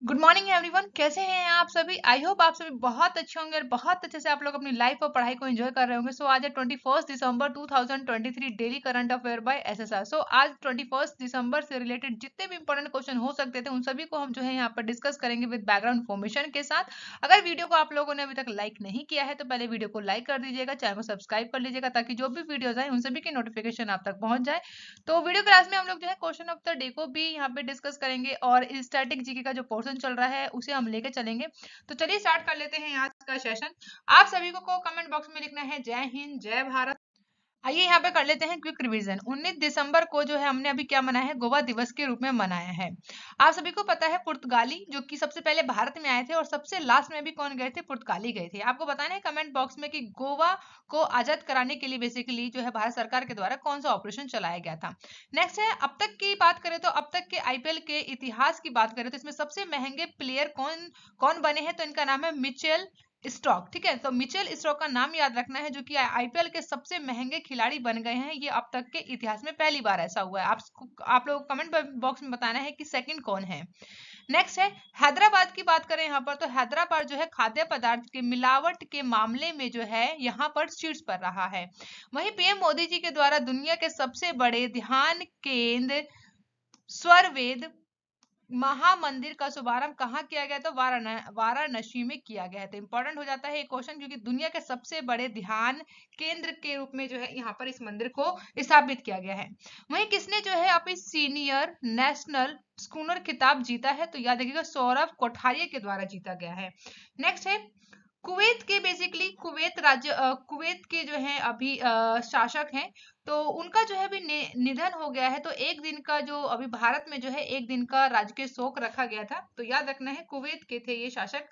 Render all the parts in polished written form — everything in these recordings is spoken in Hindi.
गुड मॉर्निंग एवरीवन, कैसे हैं आप सभी। आई होप आप सभी बहुत अच्छे होंगे और बहुत अच्छे से आप लोग अपनी लाइफ और पढ़ाई को एंजॉय कर रहे होंगे। सो आज है 21 दिसंबर 2023, daily current affair by SSR. So आज 21 दिसंबर से रिलेटेड जितने भी इंपॉर्टेंट क्वेश्चन हो सकते थे उन सभी को हम जो है यहाँ पर डिस्कस करेंगे विद बैकग्राउंड इन्फॉर्मेशन के साथ। अगर वीडियो को आप लोगों ने अभी तक लाइक नहीं किया है तो पहले वीडियो को लाइक कर दीजिएगा, चैनल को सब्सक्राइब कर लीजिएगा ताकि जो भी वीडियोज आए उन सभी की नोटिफिकेशन आप तक पहुंच जाए। तो वीडियो क्लास में हम लोग जो है क्वेश्चन ऑफ द डे को भी यहाँ पे डिस्कस करेंगे और स्टैटिक जीके का जो पोर्शन चल रहा है उसे हम लेके चलेंगे। तो चलिए स्टार्ट कर लेते हैं आज का सेशन। आप सभी को कमेंट बॉक्स में लिखना है जय हिंद जय भारत। आइए यहाँ पे कर लेते हैं क्विक रिवीजन। 19 दिसंबर को जो है हमने अभी क्या मनाया है, गोवा दिवस के रूप में मनाया है। आप सभी को पता है पुर्तगाली जो कि सबसे पहले भारत में आए थे और सबसे लास्ट में भी कौन गए थे, पुर्तगाली गए थे। आपको बताना है कमेंट बॉक्स में कि गोवा को आजाद कराने के लिए बेसिकली जो है भारत सरकार के द्वारा कौन सा ऑपरेशन चलाया गया था। नेक्स्ट है, अब तक की बात करें तो अब तक के आईपीएल के इतिहास की बात करें तो इसमें सबसे महंगे प्लेयर कौन कौन बने हैं, तो इनका नाम है मिचेल स्टॉक। ठीक है, तो मिचेल स्टॉक का नाम याद रखना है जो कि आईपीएल के सबसे महंगे खिलाड़ी बन गए हैं। ये अब तक के इतिहास में पहली बार ऐसा हुआ है। आप लोग कमेंट बॉक्स में बताना है कि सेकंड कौन है। नेक्स्ट है, हैदराबाद की बात करें यहाँ पर तो हैदराबाद जो है खाद्य पदार्थ के मिलावट के मामले में जो है यहाँ पर शीर्ष पर रहा है। वहीं पीएम मोदी जी के द्वारा दुनिया के सबसे बड़े ध्यान केंद्र स्वरवेद महामंदिर का शुभारंभ कहाँ किया गया, तो वाराणसी में किया गया है। तो इंपॉर्टेंट हो जाता है ये क्वेश्चन क्योंकि दुनिया के सबसे बड़े ध्यान केंद्र के रूप में जो है यहाँ पर इस मंदिर को स्थापित किया गया है। वहीं किसने जो है अपनी सीनियर नेशनल स्कूनर खिताब जीता है, तो याद रखिएगा सौरभ कोठारिया के द्वारा जीता गया है। नेक्स्ट है, कुवैत के बेसिकली कुवैत राज्य कुवैत के जो है अभी शासक हैं, तो उनका जो है अभी निधन हो गया है। तो एक दिन का जो अभी भारत में जो है एक दिन का राजकीय शोक रखा गया था। तो याद रखना है कुवैत के थे ये शासक।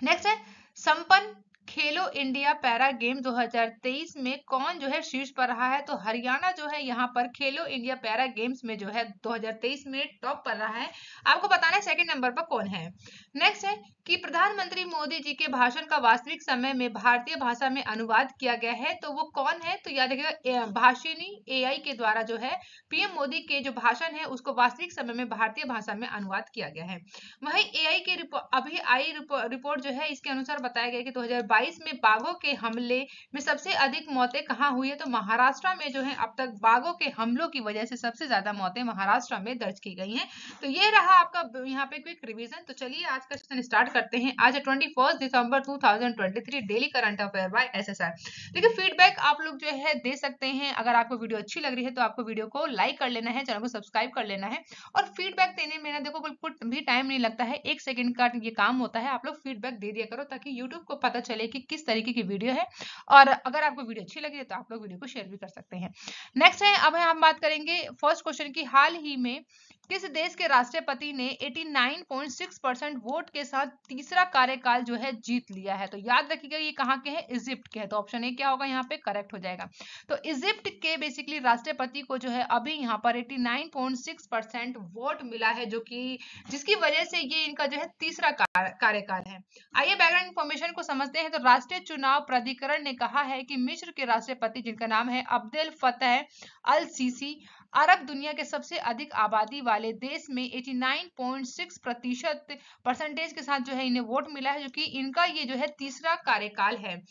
नेक्स्ट है, संपन्न खेलो इंडिया पैरा गेम 2023 में कौन जो है शीर्ष पर रहा है, तो हरियाणा जो है यहाँ पर खेलो इंडिया पैरा गेम्स में जो है 2023 में टॉप पर रहा है। आपको बताना है सेकंड नंबर पर कौन है। नेक्स्ट है कि प्रधानमंत्री मोदी जी के भाषण का वास्तविक समय में भारतीय भाषा में अनुवाद किया गया है, तो वो कौन है, तो याद रखिएगा भाषिनी एआई के द्वारा जो है पीएम मोदी के जो भाषण है उसको वास्तविक समय में भारतीय भाषा में अनुवाद किया गया है। वहीं एआई की अभी आई रिपोर्ट जो है इसके अनुसार बताया गया कि 2022 में बाघों के हमले में सबसे अधिक मौतें कहाँ हुई है, तो महाराष्ट्र में जो है अब तक बाघों के हमलों की वजह से सबसे ज्यादा मौतें महाराष्ट्र में दर्ज की गई हैं। तो ये रहा आपका यहाँ पे क्विक रिवीजन। तो चलिए आज का सेशन स्टार्ट करते हैं। आज है 21 दिसंबर 2023, daily current affair by SSR. देखिए फीडबैक आप लोग जो है दे सकते हैं। अगर आपको वीडियो अच्छी लग रही है तो आपको वीडियो को लाइक कर लेना है, चैनल को सब्सक्राइब कर लेना है। और फीडबैक देने में ना देखो बिल्कुल भी टाइम नहीं लगता है, 1 सेकंड का ये काम होता है। आप लोग फीडबैक दे दिया करो ताकि यूट्यूब को पता चले कि किस तरीके की वीडियो है। और अगर आपको वीडियो अच्छी लगी है तो आप लोग वीडियो को शेयर भी कर सकते हैं। नेक्स्ट है, अब हम बात करेंगे फर्स्ट क्वेश्चन की। हाल ही में किस देश के राष्ट्रपति ने 89.6% वोट के साथ तीसरा कार्यकाल जो है जीत लिया है, तो याद रखिएगा ये कहाँ के हैं, इजिप्ट के हैं। तो ऑप्शन ए क्या होगा यहाँ पे करेक्ट हो जाएगा। तो इजिप्ट के बेसिकली राष्ट्रपति को जो है अभी यहाँ पर 89.6% वोट मिला है, जो कि जिसकी वजह से ये इनका जो है तीसरा कार्यकाल है। आइए बैकग्राउंड इंफॉर्मेशन को समझते हैं। तो राष्ट्रीय चुनाव प्राधिकरण ने कहा है कि मिस्र के राष्ट्रपति जिनका नाम है अब्देल फतेह अल सीसी अरब दुनिया के सबसे अधिक आबादी वाले देश में 89.6% परसेंटेज के साथ जो है इन्हें वोट मिला है, जो कि इनका ये जो है तीसरा कार्यकाल है।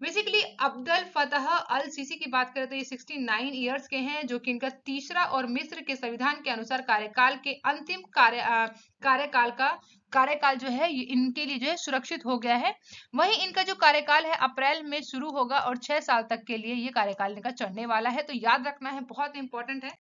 बेसिकली अब्दुल फतह अल सीसी की बात करें तो ये 69 ईयर्स के हैं, जो कि इनका तीसरा और मिस्र के संविधान के अनुसार कार्यकाल के अंतिम कार्यकाल जो है इनके लिए जो है सुरक्षित हो गया है। वहीं इनका जो कार्यकाल है अप्रैल में शुरू होगा और 6 साल तक के लिए ये कार्यकाल इनका चलने वाला है। तो याद रखना है, बहुत इंपॉर्टेंट है।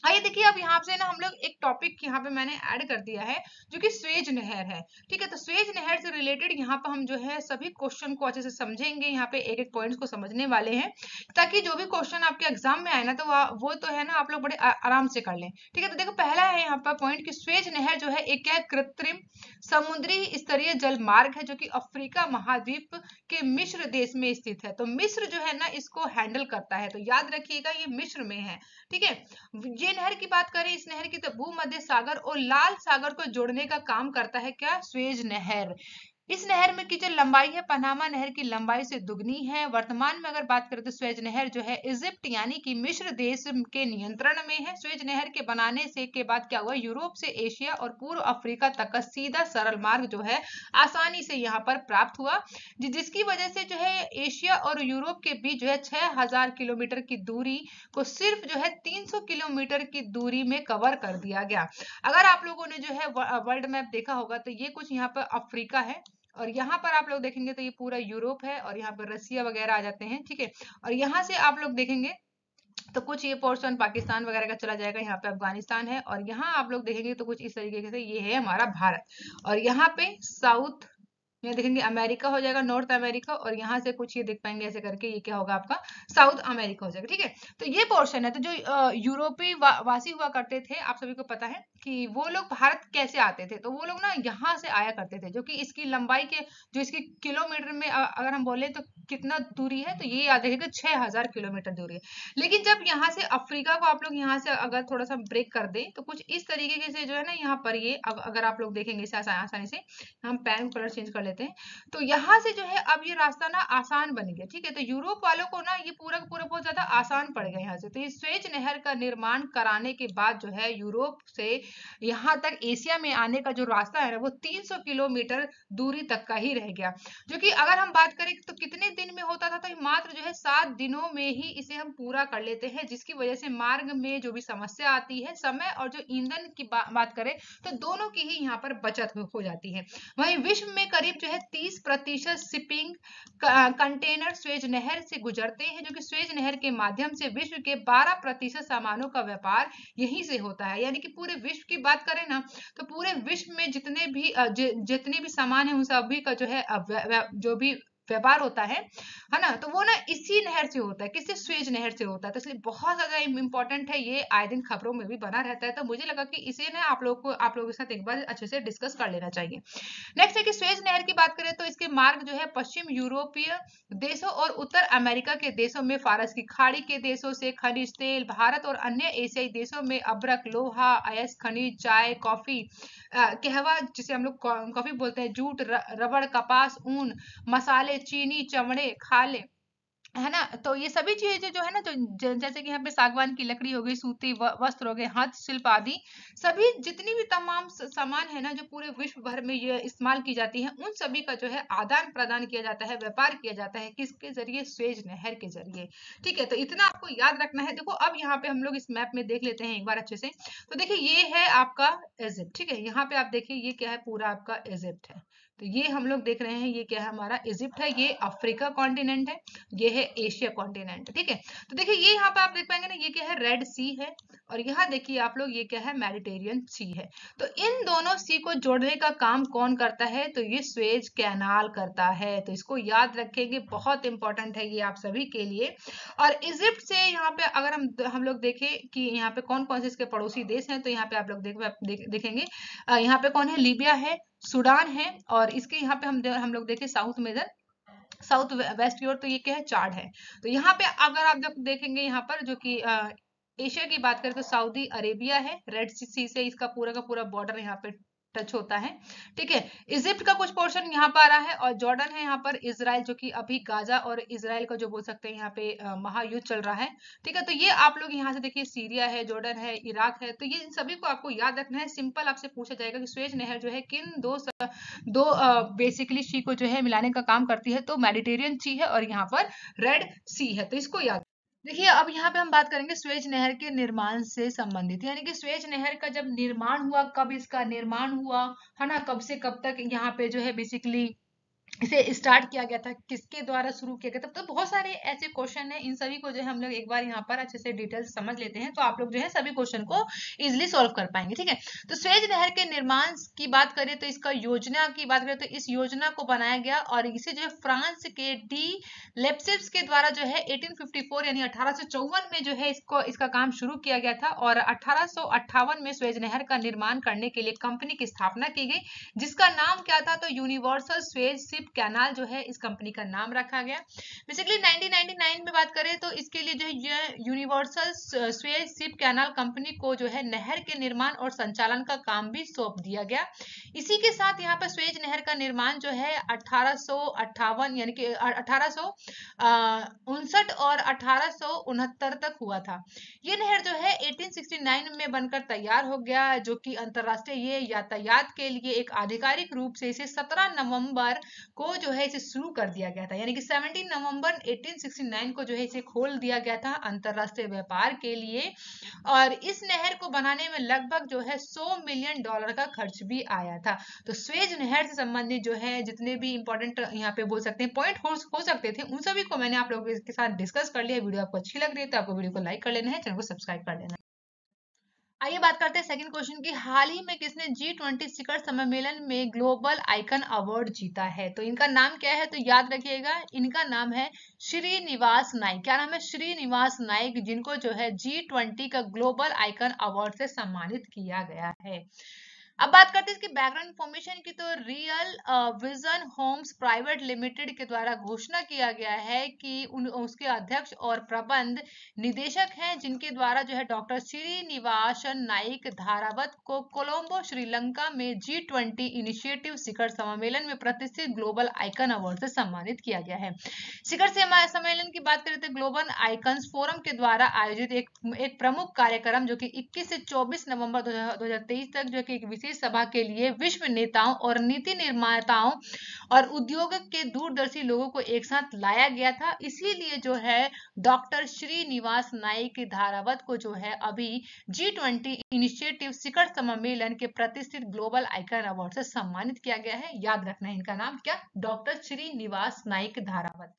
आइए देखिए अब यहाँ से ना हम लोग एक टॉपिक यहाँ पे मैंने ऐड कर दिया है जो कि स्वेज नहर है। ठीक है, तो स्वेज नहर से रिलेटेड यहाँ पर हम जो है सभी क्वेश्चन को अच्छे से समझेंगे। यहाँ पे एक एक पॉइंट्स को समझने वाले हैं ताकि जो भी क्वेश्चन आपके एग्जाम में आए ना तो वो तो है ना आप लोग बड़े आराम से कर लें। ठीक है, तो देखो पहला है यहाँ पर पॉइंट कि स्वेज नहर जो है एक क्या कृत्रिम समुद्री स्तरीय जल मार्ग है जो कि अफ्रीका महाद्वीप के मिस्र देश में स्थित है। तो मिस्र जो है ना इसको हैंडल करता है, तो याद रखिएगा ये मिस्र में है। ठीक है, ये नहर की बात करें, इस नहर की तो भूमध्य सागर और लाल सागर को जोड़ने का काम करता है क्या, स्वेज नहर। इस नहर में की जो लंबाई है पनामा नहर की लंबाई से दुगनी है। वर्तमान में अगर बात करें तो स्वेज नहर जो है इजिप्ट यानी कि मिस्र देश के नियंत्रण में है। स्वेज नहर के बनाने से के बाद क्या हुआ, यूरोप से एशिया और पूर्व अफ्रीका तक का सीधा सरल मार्ग जो है आसानी से यहाँ पर प्राप्त हुआ, जिसकी वजह से जो है एशिया और यूरोप के बीच जो है 6000 किलोमीटर की दूरी को सिर्फ जो है 300 किलोमीटर की दूरी में कवर कर दिया गया। अगर आप लोगों ने जो है वर्ल्ड मैप देखा होगा तो ये कुछ यहाँ पर अफ्रीका है, और यहाँ पर आप लोग देखेंगे तो ये पूरा यूरोप है, और यहाँ पर रसिया वगैरह आ जाते हैं, ठीक है। और यहाँ से आप लोग देखेंगे तो कुछ ये पोर्शन पाकिस्तान वगैरह का चला जाएगा, यहाँ पे अफगानिस्तान है, और यहाँ आप लोग देखेंगे तो कुछ इस तरीके से ये है हमारा भारत, और यहाँ पे साउथ यहाँ देखेंगे अमेरिका हो जाएगा, नॉर्थ अमेरिका, और यहाँ से कुछ ये देख पाएंगे ऐसे करके ये क्या होगा आपका साउथ अमेरिका हो जाएगा, ठीक है। तो ये पोर्शन है। तो जो यूरोपीय वासी हुआ करते थे, आप सभी को पता है कि वो लोग भारत कैसे आते थे, तो वो लोग ना यहाँ से आया करते थे, जो कि इसकी लंबाई के जो इसकी किलोमीटर में अगर हम बोले तो कितना दूरी है, तो ये याद रखिएगा 6000 किलोमीटर दूरी है। लेकिन जब यहाँ से अफ्रीका को आप लोग यहाँ से अगर थोड़ा सा ब्रेक कर दें तो कुछ इस तरीके से जो है ना यहाँ पर ये अगर आप लोग देखेंगे इसे आसानी से, हम पेन कलर चेंज कर लेते हैं, तो यहाँ से जो है अब ये रास्ता ना आसान बन गया, ठीक है। तो यूरोप वालों को ना ये पूरा का पूरा बहुत ज्यादा आसान पड़ गया यहाँ से। तो ये स्वेज नहर का निर्माण कराने के बाद जो है यूरोप से यहाँ तक एशिया में आने का जो रास्ता है ना वो 300 किलोमीटर दूरी तक का ही रह गया, जो कि अगर हम बात करें तो कितने दिन में होता था, तो मात्र जो है 7 दिनों में ही इसे हम पूरा कर लेते हैं, जिसकी वजह से मार्ग में जो भी समस्या आती है, समय और जो ईंधन की बात करें तो दोनों की ही यहाँ पर बचत हो जाती है। वहीं विश्व में करीब जो है 30% शिपिंग कंटेनर स्वेज नहर से गुजरते हैं, जो कि स्वेज नहर के माध्यम से विश्व के 12% सामानों का व्यापार यहीं से होता है। यानी कि पूरे विश्व की बात करें ना तो पूरे विश्व में जितने भी सामान है उन सभी का जो है जो भी व्यापार होता है ना, तो वो ना इसी नहर से होता है, किससे, स्वेज नहर से होता है। तो इसलिए बहुत ज्यादा इंपॉर्टेंट है, ये आए दिन खबरों में भी बना रहता है, तो मुझे लगा कि इसे ना आप लोगों के साथ एक बार अच्छे से डिस्कस कर लेना चाहिए। नेक्स्ट है कि स्वेज नहर की बात करें तो इसके मार्ग जो है पश्चिम यूरोपीय देशों और उत्तर अमेरिका के देशों में फारस की खाड़ी के देशों से खनिज तेल, भारत और अन्य एशियाई देशों में अभ्रक, लोहा, अयस्क खनिज, चाय, कॉफी, कहवा जिसे हम लोग कॉफी बोलते हैं, जूट, रबड़, कपास, ऊन, मसाले, चीनी, चमड़े, खाले, है ना। तो ये सभी चीजें जो है ना, जो जैसे कि यहाँ पे सागवान की लकड़ी हो गई, सूती वस्त्र हो गए, हाथ शिल्प आदि, सभी जितनी भी तमाम सामान है ना जो पूरे विश्व भर में ये इस्तेमाल की जाती है, उन सभी का जो है आदान प्रदान किया जाता है, व्यापार किया जाता है, किसके जरिए, स्वेज नहर के जरिए, ठीक है। तो इतना आपको याद रखना है। देखो अब यहाँ पे हम लोग इस मैप में देख लेते हैं एक बार अच्छे से। तो देखिए ये है आपका इजिप्ट, ठीक है। यहाँ पे आप देखिए ये क्या है, पूरा आपका इजिप्ट है। तो ये हम लोग देख रहे हैं ये क्या है, हमारा इजिप्ट है, ये अफ्रीका कॉन्टिनेंट है, ये है एशिया कॉन्टिनेंट, ठीक है। तो देखिए ये यहाँ पे आप देख पाएंगे ना, ये क्या है, रेड सी है, और यहाँ देखिए आप लोग ये क्या है, मेडिटेरियन सी है। तो इन दोनों सी को जोड़ने का काम कौन करता है, तो ये स्वेज कैनाल करता है। तो इसको याद रखेंगे, बहुत इंपॉर्टेंट है ये आप सभी के लिए। और इजिप्ट से यहाँ पे अगर हम लोग देखें कि यहाँ पे कौन कौन से इसके पड़ोसी देश हैं, तो यहाँ पे आप लोग देखेंगे यहाँ पे कौन है, लीबिया है, सूडान है, और इसके यहाँ पे हम लोग देखें साउथ में इधर साउथ वेस्ट की ओर, तो ये क्या है, चार्ड है। तो यहाँ पे अगर आप जब देखेंगे यहाँ पर जो कि एशिया की बात करें तो सऊदी अरेबिया है, रेड सी से इसका पूरा का पूरा बॉर्डर यहाँ पे टच होता है, ठीक है। इजिप्ट का कुछ पोर्शन यहाँ पर आ रहा है, और जॉर्डन है यहाँ पर, इजराइल जो कि अभी गाजा और इजराइल का जो बोल सकते हैं यहाँ पे महायुद्ध चल रहा है, ठीक है। तो ये आप लोग यहाँ से देखिए, सीरिया है, जॉर्डन है, इराक है। तो ये इन सभी को आपको याद रखना है। सिंपल आपसे पूछा जाएगा कि स्वेज नहर जो है किन दो बेसिकली सी को जो है मिलाने का काम करती है, तो मेडिटेरियन सी है और यहाँ पर रेड सी है, तो इसको याद देखिए। अब यहाँ पे हम बात करेंगे स्वेज नहर के निर्माण से संबंधित, यानी कि स्वेज नहर का जब निर्माण हुआ, कब इसका निर्माण हुआ, है ना, कब से कब तक यहाँ पे जो है बेसिकली इसे स्टार्ट किया गया था, किसके द्वारा शुरू किया गया था। तो बहुत सारे ऐसे क्वेश्चन हैं, इन सभी को जो है हम लोग एक बार यहाँ पर अच्छे से डिटेल समझ लेते हैं, तो आप लोग जो है सभी क्वेश्चन को इजिली सॉल्व कर पाएंगे, ठीक है। तो स्वेज नहर के निर्माण की बात करें तो इसका योजना की बात करें तो इस योजना को बनाया गया, और इसे जो है फ्रांस के डी लेप्सिस के द्वारा जो है 1854 यानी 1854 में जो है इसका काम शुरू किया गया था, और 1858 में स्वेज नहर का निर्माण करने के लिए कंपनी की स्थापना की गई, जिसका नाम क्या था, तो यूनिवर्सल स्वेज शिप कैनाल जो है इस कंपनी का नाम रखा गया। बेसिकली 1999 में बात करें तो इसके लिए जो है universal Suez ship canal company को जो है नहर के निर्माण और संचालन का काम भी सौंप दिया गया। इसी के साथ यहाँ पर स्वेज नहर का निर्माण जो है 1858 यानी कि 1859 और 1869 तक हुआ था। ये नहर जो है 1869 में बनकर तैयार हो गया, जो कि अंतरराष्ट्रीय ये यातायात के लिए एक आधिकारिक रूप से इसे 17 नवंबर को जो है इसे शुरू कर दिया गया था, यानी कि 17 नवंबर 1869 को जो है इसे खोल दिया गया था अंतरराष्ट्रीय व्यापार के लिए। और इस नहर को बनाने में लगभग जो है $100 मिलियन का खर्च भी आया था। तो स्वेज नहर से संबंधित जो है जितने भी इंपॉर्टेंट यहाँ पे बोल सकते हैं पॉइंट हो सकते थे, उन सभी को मैंने आप लोगों के साथ डिस्कस कर लिया। वीडियो आपको अच्छी लग रही है तो आपको वीडियो को लाइक कर लेना है, चैनल को सब्सक्राइब कर लेना है। आइए बात करते हैं सेकंड क्वेश्चन की। हाल ही में किसने G20 शिखर सम्मेलन में ग्लोबल आइकन अवार्ड जीता है? तो इनका नाम क्या है? तो याद रखिएगा, इनका नाम है श्रीनिवास नाइक। क्या नाम है? श्रीनिवास नाइक, जिनको जो है G20 का ग्लोबल आइकन अवार्ड से सम्मानित किया गया है। अब बात करते हैं इसकी बैकग्राउंड इंफॉर्मेशन की। तो real vision homes private limited के द्वारा घोषणा किया गया है कि उसके अध्यक्ष और प्रबंध निदेशक हैं, जिनके द्वारा जो है डॉक्टर श्रीनिवासन नाइक धारावत को कोलंबो श्रीलंका में G20 इनिशिएटिव शिखर सम्मेलन में प्रतिष्ठित ग्लोबल आइकन अवार्ड से सम्मानित किया गया है। शिखर सम्मेलन की बात करें तो ग्लोबल आइकन्स फोरम के द्वारा आयोजित एक प्रमुख कार्यक्रम जो कि 21 से 24 नवंबर 2023 तक जो कि एक विशेष सभा के लिए विश्व नेताओं और नीति निर्माताओं और उद्योग के दूरदर्शी लोगों को एक साथ लाया गया था। इसीलिए जो है डॉक्टर श्रीनिवास नाइक धारावत को जो है अभी G20 इनिशिएटिव शिखर सम्मेलन के प्रतिष्ठित ग्लोबल आइकन अवार्ड से सम्मानित किया गया है। याद रखना है इनका नाम क्या? डॉक्टर श्रीनिवास नाइक धारावत।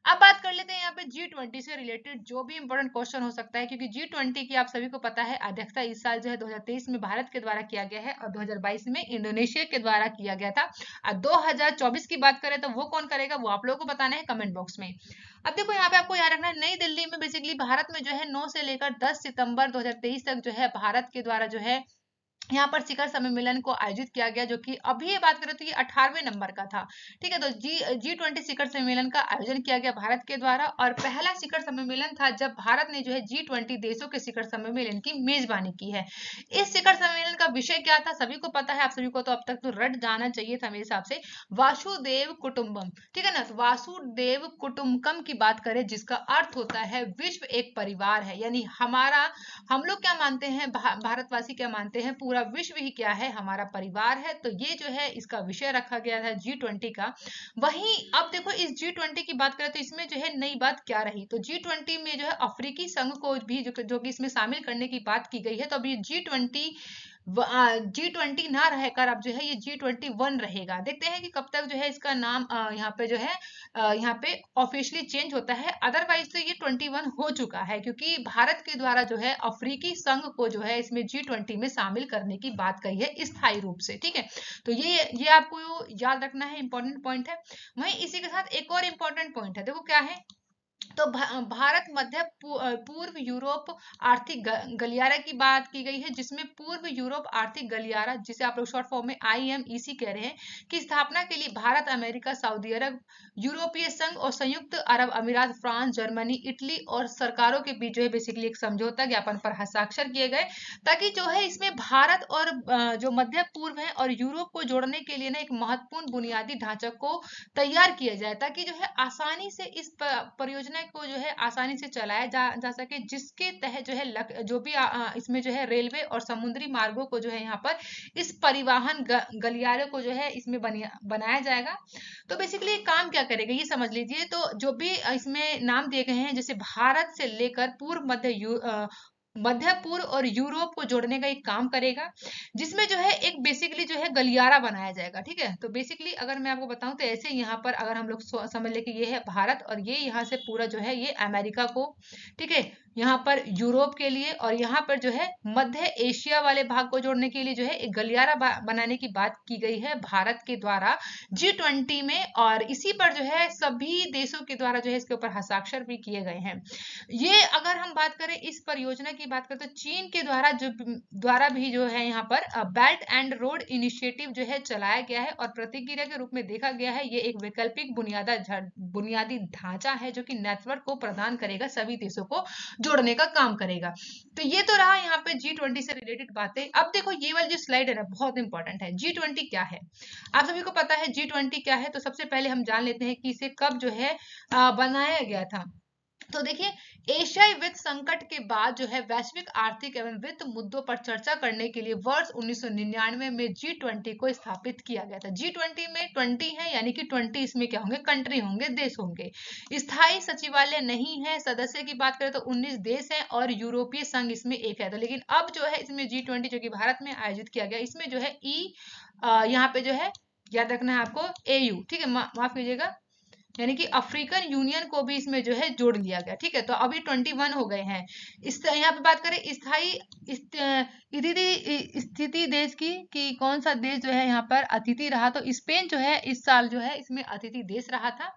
अब बात कर लेते हैं यहाँ पे G20 से रिलेटेड जो भी इंपॉर्टेंट क्वेश्चन हो सकता है, क्योंकि G20 की आप सभी को पता है अध्यक्षता इस साल जो है 2023 में भारत के द्वारा किया गया है और 2022 में इंडोनेशिया के द्वारा किया गया था। और 2024 की बात करें तो वो कौन करेगा वो आप लोगों को बताना है कमेंट बॉक्स में। अब देखो यहाँ पे आपको याद रखना है, नई दिल्ली में बेसिकली भारत में जो है 9 से लेकर 10 सितंबर 2023 तक जो है भारत के द्वारा जो है यहाँ पर शिखर सम्मेलन को आयोजित किया गया, जो कि अभी ये बात करें तो ये 18वें नंबर का था। ठीक है, तो G20 शिखर सम्मेलन का आयोजन किया गया भारत के द्वारा और पहला शिखर सम्मेलन था जब भारत ने जो है G20 देशों के शिखर सम्मेलन की मेजबानी की है। इस शिखर सम्मेलन का विषय क्या था सभी को पता है, आप सभी को तो अब तक तो रट जाना चाहिए था मेरे हिसाब से, वासुदेव कुटुंबम। ठीक है ना, तो वासुदेव कुटुंबकम की बात करें जिसका अर्थ होता है विश्व एक परिवार है, यानी हम लोग क्या मानते हैं, भारतवासी क्या मानते हैं, पूरा विश्व ही क्या है, हमारा परिवार है। तो ये जो है इसका विषय रखा गया था G20 का। वहीं अब देखो इस G20 की बात करें तो इसमें जो है नई बात क्या रही, तो G20 में जो है अफ्रीकी संघ को भी जो कि इसमें शामिल करने की बात की गई है। तो अब ये G20 ना रहकर अब जो है ये G21 रहेगा। देखते हैं कि कब तक जो है इसका नाम यहाँ पे जो है यहाँ पे ऑफिशियली चेंज होता है। अदरवाइज तो ये 21 हो चुका है, क्योंकि भारत के द्वारा जो है अफ्रीकी संघ को जो है इसमें G20 में शामिल करने की बात कही है स्थायी रूप से। ठीक है, तो ये आपको याद रखना है, इंपॉर्टेंट पॉइंट है। वहीं इसी के साथ एक और इम्पोर्टेंट पॉइंट है, देखो क्या है, तो भारत मध्य पूर्व यूरोप आर्थिक गलियारा की बात की गई है, जिसमें पूर्व यूरोप आर्थिक गलियारा, जिसे आप लोग शॉर्ट फॉर्म में IMEC कह रहे हैं, की स्थापना के लिए भारत, अमेरिका, सऊदी अरब, यूरोपीय संघ और संयुक्त अरब अमीरात, फ्रांस, जर्मनी, इटली और सरकारों के बीच जो है बेसिकली एक समझौता ज्ञापन पर हस्ताक्षर किए गए, ताकि जो है इसमें भारत और जो मध्य पूर्व है और यूरोप को जोड़ने के लिए ना एक महत्वपूर्ण बुनियादी ढांचा को तैयार किया जाए, ताकि जो है आसानी से इस परियोजना को जो है आसानी से चलाया जा सके, जिसके तहत जो है जो भी इसमें जो है रेलवे और समुद्री मार्गों को जो है यहाँ पर इस परिवहन गलियारे को जो है इसमें बनाया जाएगा। तो बेसिकली काम क्या करेगा ये समझ लीजिए। तो जो भी इसमें नाम दिए गए हैं, जैसे भारत से लेकर मध्य पूर्व और यूरोप को जोड़ने का एक काम करेगा, जिसमें जो है एक बेसिकली जो है गलियारा बनाया जाएगा। ठीक है, तो बेसिकली अगर मैं आपको बताऊं तो ऐसे यहाँ पर अगर हम लोग समझ ले कि ये है भारत और ये यहाँ से पूरा जो है ये अमेरिका को, ठीक है, यहाँ पर यूरोप के लिए और यहाँ पर जो है मध्य एशिया वाले भाग को जोड़ने के लिए जो है एक गलियारा बनाने की बात की गई है भारत के द्वारा G20 में, और इसी पर जो है सभी देशों के द्वारा जो है इसके ऊपर हस्ताक्षर भी किए गए हैं। ये अगर हम बात करें इस परियोजना की बात करें तो चीन के द्वारा भी जो है यहाँ पर बेल्ट एंड रोड इनिशिएटिव जो है चलाया गया है और प्रतिक्रिया के रूप में देखा गया है। ये एक वैकल्पिक बुनियादी ढांचा है जो कि नेटवर्क को प्रदान करेगा, सभी देशों को जोड़ने का काम करेगा। तो ये तो रहा यहाँ पे G20 से रिलेटेड बातें। अब देखो ये वाली जो स्लाइड है ना बहुत इंपॉर्टेंट है। G20 क्या है, आप सभी को पता है G20 क्या है, तो सबसे पहले हम जान लेते हैं कि इसे कब जो है बनाया गया था। तो देखिए, एशियाई वित्त संकट के बाद जो है वैश्विक आर्थिक एवं वित्त मुद्दों पर चर्चा करने के लिए वर्ष 1999 में G20 को स्थापित किया गया था। G20 में 20 है, यानी कि 20 इसमें क्या होंगे, कंट्री होंगे, देश होंगे। स्थायी सचिवालय नहीं है। सदस्य की बात करें तो 19 देश हैं और यूरोपीय संघ इसमें एक है। तो लेकिन अब जो है इसमें G20 जो कि भारत में आयोजित किया गया, इसमें जो है यहाँ पे जो है याद रखना है आपको AU, ठीक है, माफ कीजिएगा, यानी कि अफ्रीकन यूनियन को भी इसमें जो है जोड़ लिया गया। ठीक है, तो अभी 21 हो गए हैं। इस यहाँ पे बात करें स्थायी स्थिति देश की कि कौन सा देश जो है यहाँ पर अतिथि रहा, तो स्पेन जो है इस साल जो है इसमें अतिथि देश रहा था।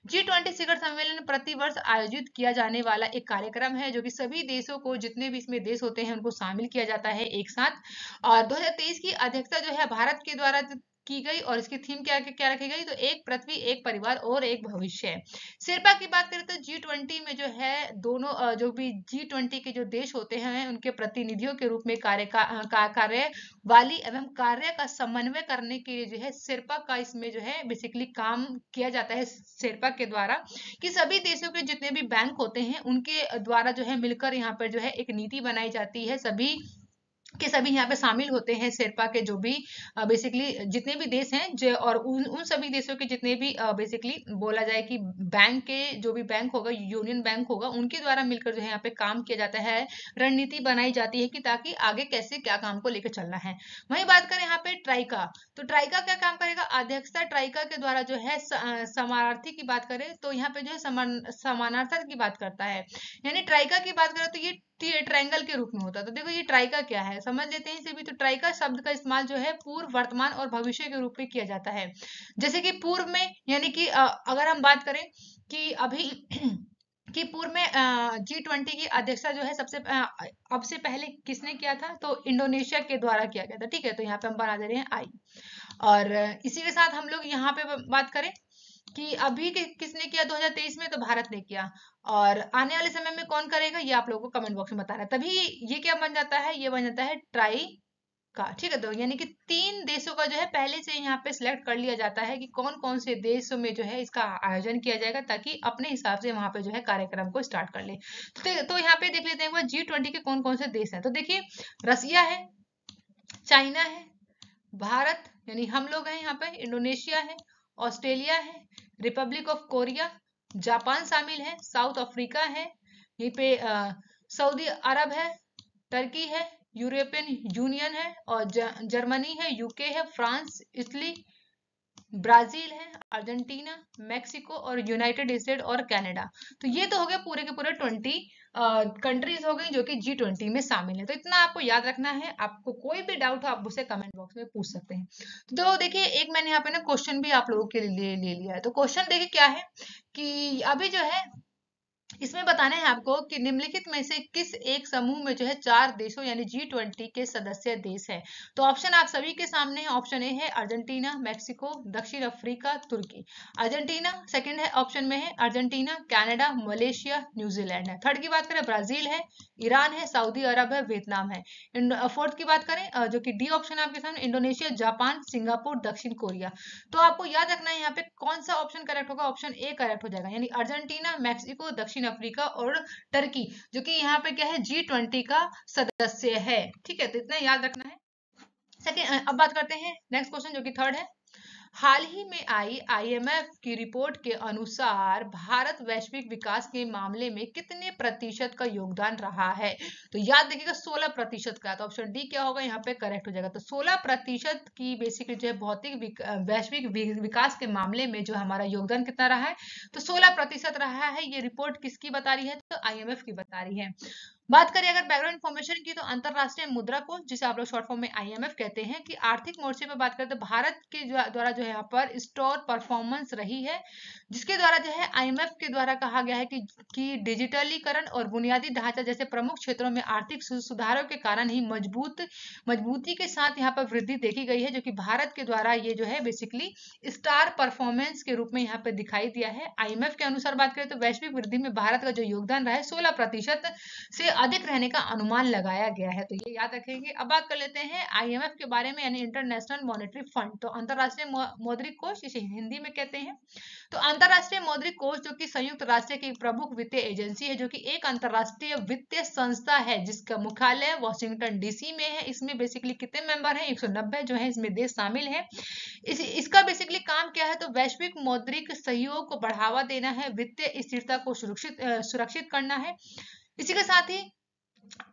G20 शिखर सम्मेलन प्रति वर्ष आयोजित किया जाने वाला एक कार्यक्रम है जो कि सभी देशों को, जितने भी इसमें देश होते हैं उनको शामिल किया जाता है एक साथ। और 2023 की अध्यक्षता जो है भारत के द्वारा की गई और इसकी थीम क्या क्या रखी गई, तो एक पृथ्वी, एक परिवार और एक भविष्य। शेरपा की बात करें तो G20 में जो है दोनों जो भी G20 के जो देश होते हैं उनके प्रतिनिधियों के रूप में कार्य वाली एवं कार्य का समन्वय करने के लिए जो है शेरपा का इसमें जो है बेसिकली काम किया जाता है शेरपा के द्वारा, कि सभी देशों के जितने भी बैंक होते हैं उनके द्वारा जो है मिलकर यहाँ पर जो है एक नीति बनाई जाती है। सभी के सभी यहाँ पे शामिल होते हैं शेरपा के जो भी बेसिकली जितने भी देश हैं जो, और उन सभी देशों के जितने भी बेसिकली बोला जाए कि बैंक के जो भी बैंक होगा, यूनियन बैंक होगा, उनके द्वारा मिलकर जो है यहाँ पे काम किया जाता है, रणनीति बनाई जाती है कि ताकि आगे कैसे क्या काम को लेकर चलना है। वही बात करें यहाँ पे ट्राइका, तो ट्राइका क्या काम करेगा, अध्यक्षता ट्राइका के द्वारा जो है समानार्थी की बात करें तो यहाँ पे जो है समानार्थक की बात करता है। यानी ट्राइका की बात करें तो ये ट्रायंगल के रूप में होता है। तो देखो ये ट्राइका क्या है समझ लेते हैं इसे भी। तो ट्राइका शब्द का इस्तेमाल जो है पूर्व, वर्तमान और भविष्य के रूप में किया जाता है। जैसे कि पूर्व में, यानी कि अगर हम बात करें कि अभी कि पूर्व में G20 की अध्यक्षता जो है अब से पहले किसने किया था, तो इंडोनेशिया के द्वारा किया गया था। ठीक है, तो यहाँ पे हम बना दे रहे हैं आई। और इसी के साथ हम लोग यहाँ पे बात करें कि अभी किसने किया 2023 में, तो भारत ने किया। और आने वाले समय में कौन करेगा ये आप लोगों को कमेंट बॉक्स में बताना है। तभी ये क्या बन जाता है, ये बन जाता है ट्राई का। ठीक है, तो यानी कि 3 देशों का जो है पहले से यहाँ पे सिलेक्ट कर लिया जाता है कि कौन कौन से देशों में जो है इसका आयोजन किया जाएगा, ताकि अपने हिसाब से वहां पे जो है कार्यक्रम को स्टार्ट कर ले। तो यहाँ पे देख लेते हैं G20 के कौन कौन से देश हैं। तो देखिए, रसिया है, चाइना है, भारत यानी हम लोग हैं यहाँ पे, इंडोनेशिया है, ऑस्ट्रेलिया है, रिपब्लिक ऑफ कोरिया, जापान शामिल है, साउथ अफ्रीका है, यहीं पे सऊदी अरब है, टर्की है, यूरोपियन यूनियन है, और जर्मनी है, यूके है, फ्रांस, इटली, ब्राजील है, अर्जेंटीना, मेक्सिको और यूनाइटेड स्टेट और कनाडा। तो ये तो हो गए पूरे के पूरे 20 कंट्रीज हो गई जो कि G20 में शामिल है। तो इतना आपको याद रखना है। आपको कोई भी डाउट हो आप मुझसे कमेंट बॉक्स में पूछ सकते हैं। तो देखिए, एक मैंने यहाँ पे ना क्वेश्चन भी आप लोगों के लिए ले लिया है। तो क्वेश्चन देखिए क्या है कि अभी जो है इसमें बताना है आपको कि निम्नलिखित में से किस एक समूह में जो है 4 देशों यानी G20 के सदस्य देश है। तो ऑप्शन आप सभी के सामने है। ऑप्शन ए है अर्जेंटीना, मैक्सिको, दक्षिण अफ्रीका, तुर्की। अर्जेंटीना सेकंड है, ऑप्शन में है अर्जेंटीना, कनाडा, मलेशिया, न्यूजीलैंड है। थर्ड की बात करें ब्राजील है, ईरान है, सऊदी अरब है, वियतनाम है। फोर्थ की बात करें जो कि डी ऑप्शन आपके सामने, इंडोनेशिया, जापान, सिंगापुर, दक्षिण कोरिया। तो आपको याद रखना है यहाँ पे कौन सा ऑप्शन करेक्ट होगा, ऑप्शन ए करेक्ट हो जाएगा, यानी अर्जेंटीना, मैक्सिको, दक्षिण अफ्रीका और टर्की, जो कि यहाँ पे क्या है G20 का सदस्य है। ठीक है, तो इतना याद रखना है। सेकंड, अब बात करते हैं नेक्स्ट क्वेश्चन जो कि थर्ड है। हाल ही में आई आईएमएफ की रिपोर्ट के अनुसार भारत वैश्विक विकास के मामले में कितने प्रतिशत का योगदान रहा है? तो याद रखिएगा 16% का। तो ऑप्शन डी क्या होगा यहाँ पे करेक्ट हो जाएगा। तो 16% की बेसिकली जो है वैश्विक विकास के मामले में जो हमारा योगदान कितना रहा है, तो 16% रहा है। ये रिपोर्ट किसकी बता रही है? तो आईएमएफ की बता रही है। बात करें अगर बैकग्राउंड इन्फॉर्मेशन की, तो अंतरराष्ट्रीय मुद्रा कोष, जिसे आप लोग शॉर्ट फॉर्म में आईएमएफ कहते हैं, कि आर्थिक मोर्चे पे बात करें तो भारत के द्वारा जो है यहाँ पर स्टोर परफॉर्मेंस रही है, जिसके द्वारा जो है आईएमएफ के द्वारा कहा गया है कि डिजिटलीकरण और बुनियादी ढांचा जैसे प्रमुख क्षेत्रों में आर्थिक सुधारों के कारण ही मजबूती के साथ यहाँ पर वृद्धि देखी गई है, जो कि भारत के द्वारा ये जो है बेसिकली स्टार परफॉर्मेंस के रूप में यहाँ पे दिखाई दिया है। आईएमएफ के अनुसार बात करें तो वैश्विक वृद्धि में भारत का जो योगदान रहा है 16% से अधिक रहने का अनुमान लगाया गया है। तो ये याद रखेंगे। अब बात कर लेते हैं आईएमएफ के बारे में, यानी इंटरनेशनल मॉनेटरी फंड। तो अंतरराष्ट्रीय मौद्रिक कोष, इसे हिंदी में कहते हैं। तो अंतरराष्ट्रीय मौद्रिक कोष जो कि संयुक्त राष्ट्र की प्रमुख वित्तीय एजेंसी है, जो कि एक अंतरराष्ट्रीय वित्तीय संस्था है जिसका मुख्यालय वॉशिंगटन डीसी में है। इसमें बेसिकली कितने मेंबर हैं? 190 जो है इसमें देश शामिल है। इसका बेसिकली काम क्या है? तो वैश्विक मौद्रिक सहयोग को बढ़ावा देना है, वित्तीय स्थिरता को सुरक्षित करना है। इसी के साथ ही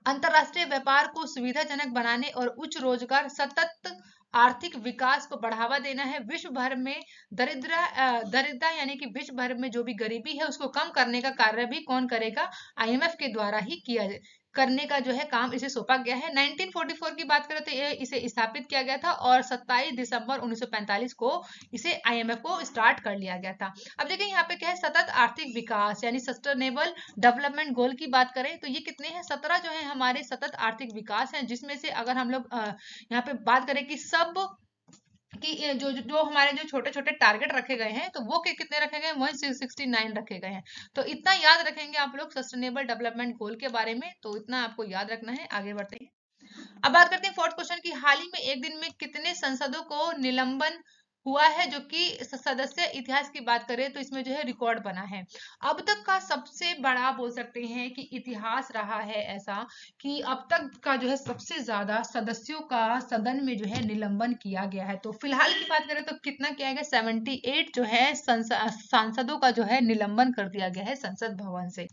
अंतरराष्ट्रीय व्यापार को सुविधाजनक बनाने और उच्च रोजगार, सतत आर्थिक विकास को बढ़ावा देना है। विश्व भर में दरिद्रता यानी कि विश्व भर में जो भी गरीबी है उसको कम करने का कार्य भी कौन करेगा? आईएमएफ के द्वारा ही करने का जो है काम इसे सौंपा गया है। 1944 की बात करें तो इसे स्थापित किया गया था और 27 दिसंबर 1945 को इसे आईएमएफ को स्टार्ट कर लिया गया था। अब देखिए यहाँ पे क्या है, सतत आर्थिक विकास यानी सस्टेनेबल डेवलपमेंट गोल की बात करें तो ये कितने हैं? 17 जो है हमारे सतत आर्थिक विकास हैं, जिसमें से अगर हम लोग यहाँ पे बात करें कि जो हमारे जो छोटे छोटे टारगेट रखे गए हैं, तो वो कितने रखे गए हैं? 169 रखे गए हैं। तो इतना याद रखेंगे आप लोग सस्टेनेबल डेवलपमेंट गोल के बारे में, तो इतना आपको याद रखना है। आगे बढ़ते हैं। अब बात करते हैं फोर्थ क्वेश्चन की, हाल ही में एक दिन में कितने सांसदों को निलंबन हुआ है? जो कि सदस्य इतिहास की बात करें तो इसमें जो है रिकॉर्ड बना है। अब तक का सबसे बड़ा बोल सकते हैं कि इतिहास रहा है ऐसा कि अब तक का जो है सबसे ज्यादा सदस्यों का सदन में जो है निलंबन किया गया है। तो फिलहाल की बात करें तो कितना किया गया? 78 जो है सांसदों का जो है निलंबन कर दिया गया है संसद भवन से।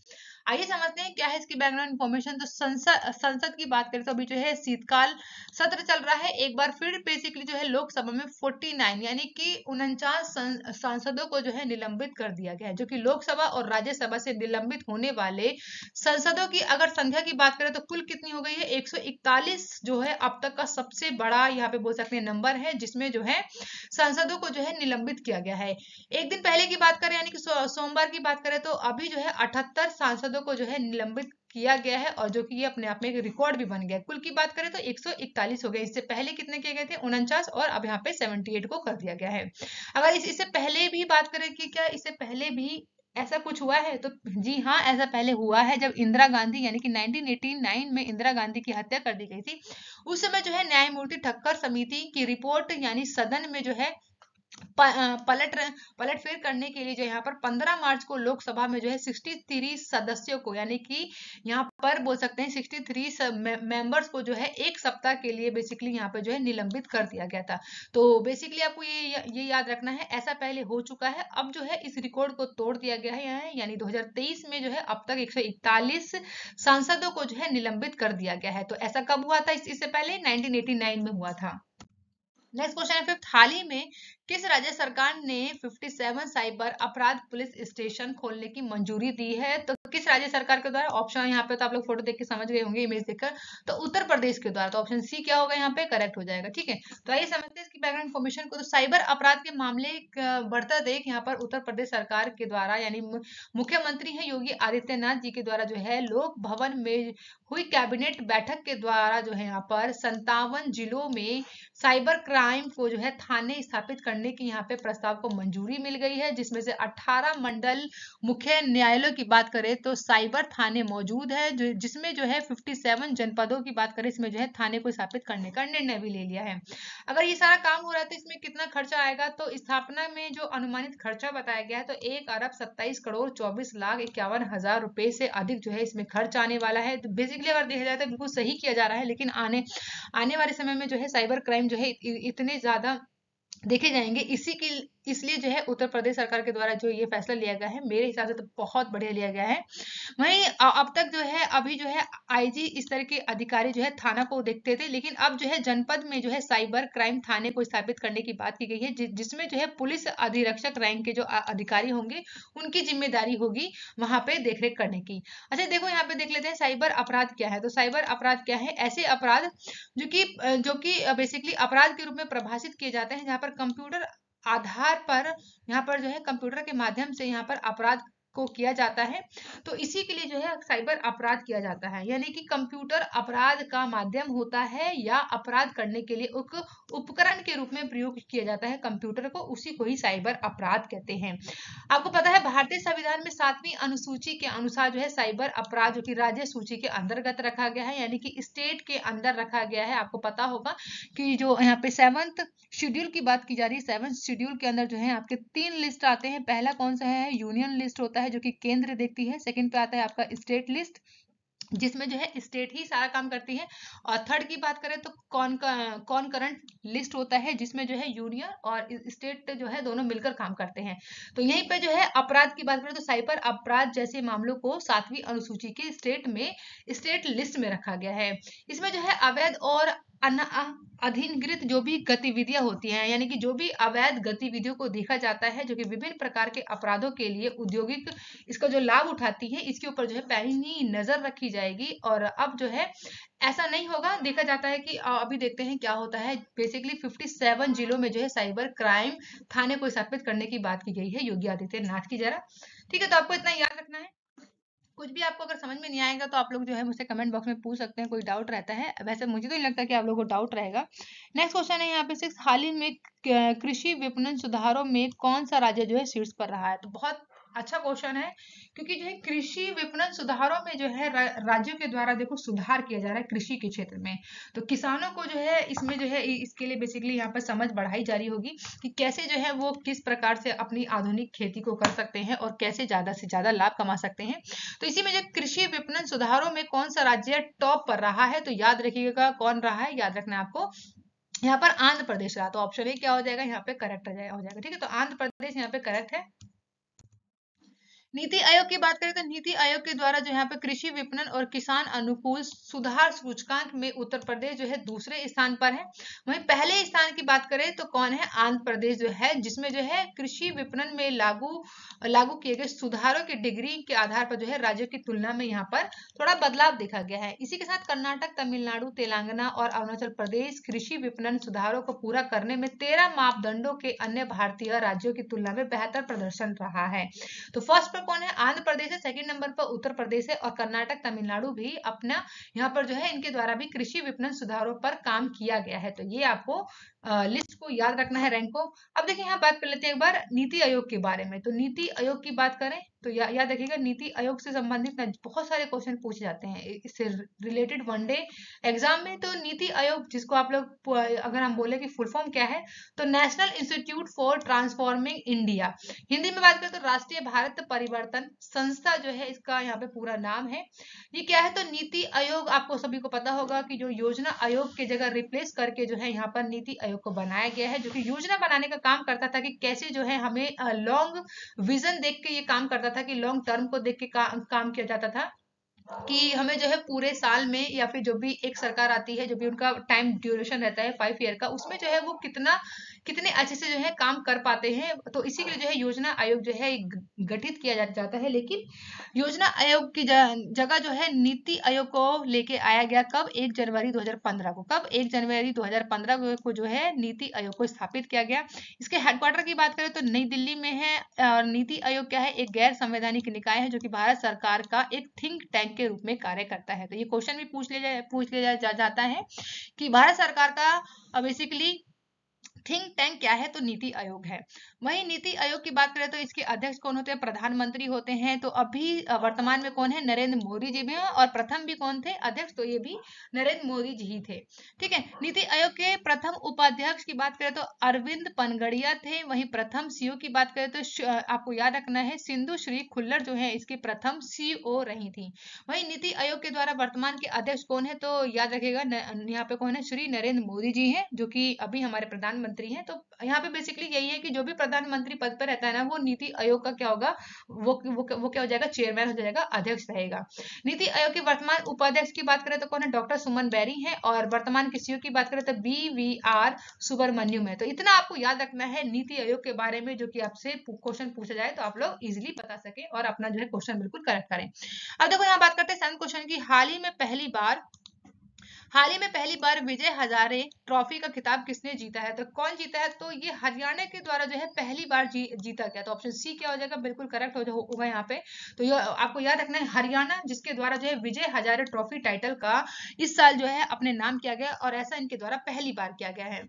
आइए समझते हैं क्या है इसकी बैकग्राउंड इन्फॉर्मेशन। तो संसद की बात करें तो अभी जो है शीतकाल सत्र चल रहा है। एक बार फिर बेसिकली जो है लोकसभा में 49 यानी कि 49 सांसदों को जो है निलंबित कर दिया गया है, जो कि लोकसभा और राज्यसभा से निलंबित होने वाले सांसदों की अगर संख्या की बात करें तो कुल कितनी हो गई है? 141 जो है अब तक का सबसे बड़ा यहाँ पे बोल सकते हैं नंबर है, जिसमें जो है सांसदों को जो है निलंबित किया गया है। एक दिन पहले की बात करें यानी कि सोमवार की बात करें तो अभी जो है 78 सांसदों को जो है निलंबित किया गया है, और जो कि ये अपने आप में एक रिकॉर्ड भी बन गया। कुल की बात करें तो 141 हो गए। इससे पहले कितने किए गए थे? 49, और अब यहाँ पे 78 को कर दिया गया है। अगर इससे पहले भी बात करें कि क्या इससे पहले भी ऐसा कुछ हुआ है, तो जी हाँ, ऐसा पहले हुआ है। जब इंदिरा गांधी यानी कि 1989 में इंदिरा गांधी की हत्या कर दी गई थी, उस समय जो है न्यायमूर्ति ठक्कर समिति की रिपोर्ट यानी सदन में जो है पलटफेर करने के लिए जो यहाँ पर 15 मार्च को लोकसभा में जो है 63 सदस्यों को यानी कि यहाँ पर बोल सकते हैं 63 मेंबर्स को जो है एक सप्ताह के लिए बेसिकली यहाँ पे जो है निलंबित कर दिया गया था। तो बेसिकली आपको ये याद रखना है, ऐसा पहले हो चुका है। अब जो है इस रिकॉर्ड को तोड़ दिया गया है, यानी 2023 में जो है अब तक 141 सांसदों को जो है निलंबित कर दिया गया है। तो ऐसा कब हुआ था? इससे पहले 1989 में हुआ था। नेक्स्ट क्वेश्चन है फिफ्थ, हाल ही में किस राज्य सरकार ने 57 साइबर अपराध पुलिस स्टेशन खोलने की मंजूरी दी है? तो किस राज्य सरकार के द्वारा? ऑप्शन यहाँ पे तो आप लोग फोटो देख के समझ गए होंगे, इमेज देखकर। तो उत्तर प्रदेश के द्वारा। तो ऑप्शन सी क्या होगा यहाँ पे? करेक्ट हो जाएगा। ठीक है, तो आइए समझते हैं इसकी बैकग्राउंड इन्फॉर्मेशन को। तो साइबर अपराध के मामले बढ़ता देख यहाँ पर उत्तर प्रदेश सरकार के द्वारा यानी मुख्यमंत्री है योगी आदित्यनाथ जी के द्वारा जो है लोक भवन में हुई कैबिनेट बैठक के द्वारा जो है यहाँ पर 57 जिलों में साइबर क्राइम को जो है थाने स्थापित करने की यहाँ पे प्रस्ताव को मंजूरी मिल गई है, जिसमें से 18 मंडल मुख्य न्यायालयों की बात करें तो साइबर थाने मौजूद है, जिसमें जो है 57 जनपदों की बात करें इसमें जो है थाने को स्थापित करने का निर्णय भी ले लिया है। अगर ये सारा काम हो रहा है तो इसमें कितना खर्चा आएगा? तो स्थापना में जो अनुमानित खर्चा बताया गया है तो 1,27,24,51,051 रुपए से अधिक जो है इसमें खर्च आने वाला है। तो बेसिकली अगर देखा जाए तो बिल्कुल सही किया जा रहा है, लेकिन आने वाले समय में जो है साइबर क्राइम जो है इतने ज्यादा देखे जाएंगे। इसलिए जो है उत्तर प्रदेश सरकार के द्वारा जो ये फैसला लिया गया है, मेरे हिसाब से तो बहुत बढ़िया लिया गया है। वहीं अब तक जो है, अभी जो है आईजी इस तरह के अधिकारी जो है थाना को देखते थे, लेकिन अब जो है जनपद में जो है साइबर क्राइम थाने को स्थापित करने की बात की गई है, जिसमें जो है पुलिस अधीक्षक रैंक के जो अधिकारी होंगे उनकी जिम्मेदारी होगी वहां पे देखरेख करने की। अच्छा देखो यहाँ पे देख लेते हैं साइबर अपराध क्या है। तो साइबर अपराध क्या है? ऐसे अपराध जो कि बेसिकली अपराध के रूप में परिभाषित किए जाते हैं, जहाँ पर कंप्यूटर आधार पर, यहाँ पर जो है कंप्यूटर के माध्यम से यहाँ पर अपराध को किया जाता है। तो इसी के लिए जो है साइबर अपराध किया जाता है, यानी कि कंप्यूटर अपराध का माध्यम होता है या अपराध करने के लिए एक उपकरण के रूप में प्रयोग किया जाता है कंप्यूटर को, उसी को ही साइबर अपराध कहते हैं। आपको पता है भारतीय संविधान में 7वीं अनुसूची के अनुसार जो है साइबर अपराध जो कि राज्य सूची के अंतर्गत रखा गया है, यानी कि स्टेट के अंदर रखा गया है। आपको पता होगा कि जो यहाँ पे 7th शेड्यूल की बात की जा रही है, 7th शेड्यूल के अंदर जो है आपके 3 लिस्ट आते हैं। पहला कौन सा है? यूनियन लिस्ट होता है जो कि केंद्र देखती है। सेकंड पे आता है आपका स्टेट लिस्ट, जिसमें जो है स्टेट ही सारा काम करती है। और थर्ड की बात करें तो कौन करंट लिस्ट होता है, जिसमें जो है यूनियन और स्टेट जो है दोनों मिलकर काम करते हैं। तो यहीं पे जो है अपराध की बात करें तो साइबर अपराध जैसे मामलों को 7वीं अनुसूची के स्टेट लिस्ट में रखा गया है। इसमें जो है अवैध और अधिनिगृहित जो भी गतिविधियां होती हैं, यानी कि जो भी अवैध गतिविधियों को देखा जाता है जो कि विभिन्न प्रकार के अपराधों के लिए औद्योगिक इसका जो लाभ उठाती है, इसके ऊपर जो है पैनी नजर रखी जाएगी। और अब जो है ऐसा नहीं होगा। देखा जाता है कि अभी देखते हैं क्या होता है। बेसिकली 57 जिलों में जो है साइबर क्राइम थाने को स्थापित करने की बात की गई है योगी आदित्यनाथ की। जरा ठीक है, तो आपको इतना याद रखना है। कुछ भी आपको अगर समझ में नहीं आएगा तो आप लोग जो है मुझसे कमेंट बॉक्स में पूछ सकते हैं, कोई डाउट रहता है। वैसे मुझे तो नहीं लगता कि आप लोगों को डाउट रहेगा। नेक्स्ट क्वेश्चन है यहाँ पे 6, हाल ही में कृषि विपणन सुधारों में कौन सा राज्य जो है शीर्ष पर रहा है? तो बहुत अच्छा क्वेश्चन है, क्योंकि जो है कृषि विपणन सुधारों में जो है राज्यों के द्वारा देखो सुधार किया जा रहा है कृषि के क्षेत्र में। तो किसानों को जो है इसमें जो है इसके लिए बेसिकली यहाँ पर समझ बढ़ाई जा रही होगी कि कैसे जो है वो किस प्रकार से अपनी आधुनिक खेती को कर सकते हैं और कैसे ज्यादा से ज्यादा लाभ कमा सकते हैं। तो इसी में जो कृषि विपणन सुधारों में कौन सा राज्य टॉप पर रहा है? तो याद रखिएगा कौन रहा है, याद रखना है आपको। यहाँ पर आंध्र प्रदेश रहा। तो ऑप्शन ए क्या हो जाएगा? यहाँ पे करेक्ट हो जाएगा। ठीक है, तो आंध्र प्रदेश यहाँ पे करेक्ट है। नीति आयोग की बात करें तो नीति आयोग के द्वारा जो यहाँ पे कृषि विपणन और किसान अनुकूल सुधार सूचकांक में उत्तर प्रदेश जो है दूसरे स्थान पर है। वहीं पहले स्थान की बात करें तो कौन है? आंध्र प्रदेश जो है, जिसमें जो है कृषि विपणन में लागू किए गए सुधारों की डिग्री के आधार पर जो है राज्यों की तुलना में यहाँ पर थोड़ा बदलाव देखा गया है। इसी के साथ कर्नाटक, तमिलनाडु, तेलंगाना और अरुणाचल प्रदेश कृषि विपणन सुधारों को पूरा करने में 13 मापदंडों के अन्य भारतीय राज्यों की तुलना में बेहतर प्रदर्शन रहा है। तो फर्स्ट पर कौन है? आंध्र प्रदेश है। सेकंड नंबर पर उत्तर प्रदेश है और कर्नाटक, तमिलनाडु भी अपना यहाँ पर जो है इनके द्वारा भी कृषि विपणन सुधारों पर काम किया गया है। तो ये आपको लिस्ट को याद रखना है, रैंक को। अब देखिए यहाँ बात कर लेते हैं एक बार नीति आयोग के बारे में। तो नीति आयोग की बात करें तो याद रखिएगा नीति आयोग से संबंधित ना बहुत सारे क्वेश्चन पूछे जाते हैं इससे रिलेटेड वनडे एग्जाम में। तो नीति आयोग, जिसको आप लोग अगर हम बोले कि फुल फॉर्म क्या है, तो national institute for transforming India. Hindi में बात करें तो राष्ट्रीय भारत परिवर्तन संस्था जो है इसका यहाँ पे पूरा नाम है। ये क्या है? तो नीति आयोग, आपको सभी को पता होगा कि जो योजना आयोग की जगह रिप्लेस करके जो है यहाँ पर नीति आयोग को बनाया गया है, जो कि योजना बनाने का काम करता था कि कैसे जो है हमें लॉन्ग विजन देख के ये काम करता था, कि लॉन्ग टर्म को देख के काम किया जाता था कि हमें जो है पूरे साल में या फिर जो भी एक सरकार आती है, जो भी उनका टाइम ड्यूरेशन रहता है 5 ईयर का, उसमें जो है वो कितने अच्छे से जो है काम कर पाते हैं। तो इसी के लिए जो है योजना आयोग जो है गठित किया जाता है। लेकिन योजना आयोग की जगह जो है नीति आयोग को लेके आया गया कब? 1 जनवरी 2015 को। कब? 1 जनवरी 2015 को जो है नीति आयोग को स्थापित किया गया। इसके हेडक्वार्टर की बात करें तो नई दिल्ली में है। और नीति आयोग क्या है? एक गैर संवैधानिक निकाय है जो कि भारत सरकार का एक थिंक टैंक के रूप में कार्य करता है। तो ये क्वेश्चन भी पूछ लिया जाता है कि भारत सरकार का बेसिकली थिंक टैंक क्या है? तो नीति आयोग है। वहीं नीति आयोग की बात करें तो इसके अध्यक्ष कौन होते हैं? प्रधानमंत्री होते हैं। तो अभी वर्तमान में कौन है? नरेंद्र मोदी जी भी हैं। और प्रथम भी कौन थे अध्यक्ष? तो ये भी नरेंद्र मोदी जी ही थे। ठीक है, नीति आयोग के प्रथम उपाध्यक्ष की बात करें तो अरविंद पनगड़िया थे। वहीं प्रथम सीईओ की बात करें तो आपको याद रखना है सिंधु श्री खुल्लर जो है इसकी प्रथम सीईओ रही थी। वहीं नीति आयोग के द्वारा वर्तमान के अध्यक्ष कौन है? तो याद रखिएगा यहाँ पे कौन है? श्री नरेंद्र मोदी जी हैं, जो कि अभी हमारे प्रधानमंत्री प्रधानमंत्री हैं। तो यहाँ पे बेसिकली यही है कि जो भी प्रधानमंत्री पद पर रहता है ना, वो नीति आयोग का क्या होगा, वो क्या हो जाएगा, चेयरमैन हो जाएगा, अध्यक्ष रहेगा। नीति आयोग के वर्तमान उपाध्यक्ष की बात करें तो कौन है, डॉक्टर सुमन बैरी है। और वर्तमान के सीईओ की बात करें तो BVR सुब्रमण्यम है। तो इतना आपको याद रखना है नीति आयोग के बारे में, जो कि आपसे क्वेश्चन पूछा जाए तो आप लोग इजिली बता सके और अपना जो है क्वेश्चन बिल्कुल करेक्ट करें। अब देखो यहाँ बात करते हैं 7th क्वेश्चन की। हाल ही में पहली बार विजय हजारे ट्रॉफी का खिताब किसने जीता है? तो कौन जीता है? तो ये हरियाणा के द्वारा जो है पहली बार जीता गया। तो ऑप्शन सी क्या हो जाएगा, बिल्कुल करेक्ट होगा यहाँ पे। तो ये आपको याद रखना है, हरियाणा जिसके द्वारा जो है विजय हजारे ट्रॉफी टाइटल का इस साल जो है अपने नाम किया गया, और ऐसा इनके द्वारा पहली बार किया गया है।